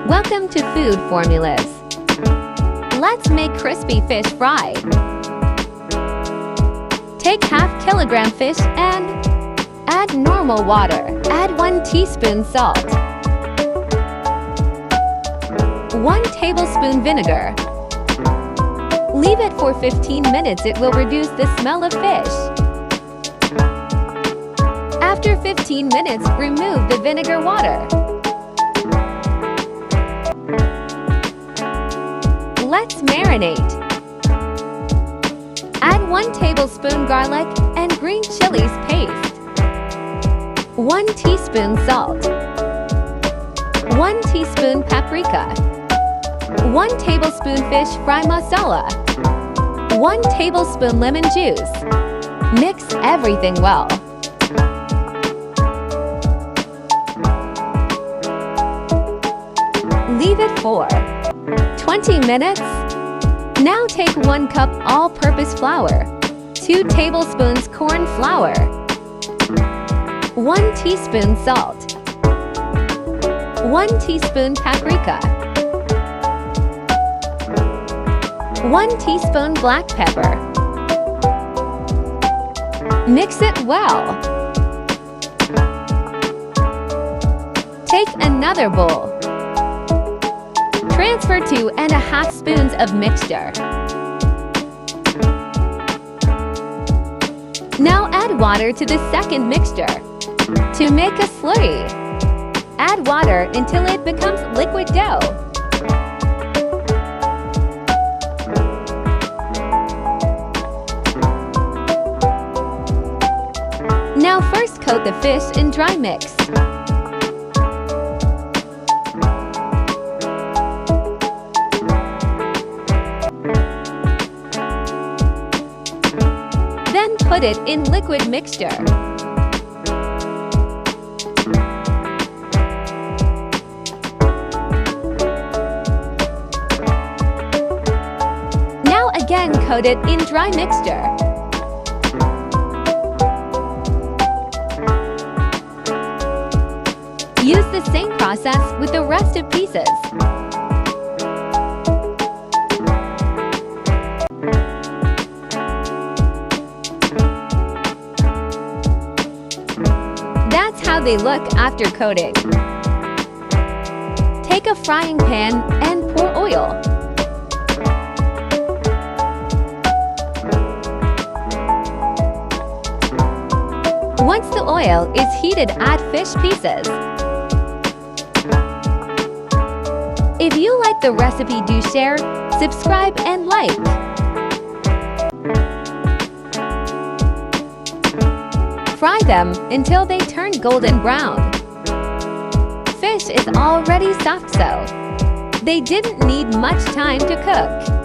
Welcome to Food Formulas. Let's make crispy fish fry. Take half kilogram fish and add normal water. Add 1 teaspoon salt, 1 tablespoon vinegar. Leave it for 15 minutes. It will reduce the smell of fish. After 15 minutes, remove the vinegar water. Let's marinate. Add 1 tablespoon garlic and green chilies paste, 1 teaspoon salt, 1 teaspoon paprika, 1 tablespoon fish fry masala, 1 tablespoon lemon juice. Mix everything well. Leave it for 20 minutes. Now take 1 cup all-purpose flour, 2 tablespoons corn flour, 1 teaspoon salt, 1 teaspoon paprika, 1 teaspoon black pepper. Mix it well. Take another bowl. Transfer 2½ spoons of mixture. Now add water to the second mixture. To make a slurry, add water until it becomes liquid dough. Now first coat the fish in dry mix. Then put it in liquid mixture. Now again coat it in dry mixture. Use the same process with the rest of pieces. That's how they look after coating. Take a frying pan and pour oil. Once the oil is heated, add fish pieces. If you like the recipe, do share, subscribe, and like. Fry them until they turn golden brown. Fish is already soft, so they didn't need much time to cook.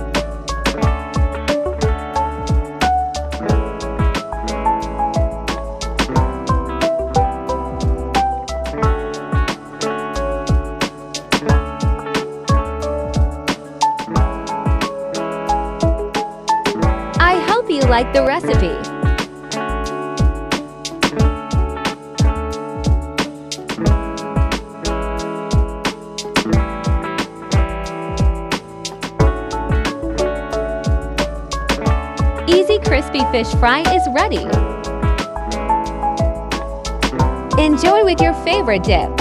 I hope you like the recipe. Easy crispy fish fry is ready. Enjoy with your favorite dip.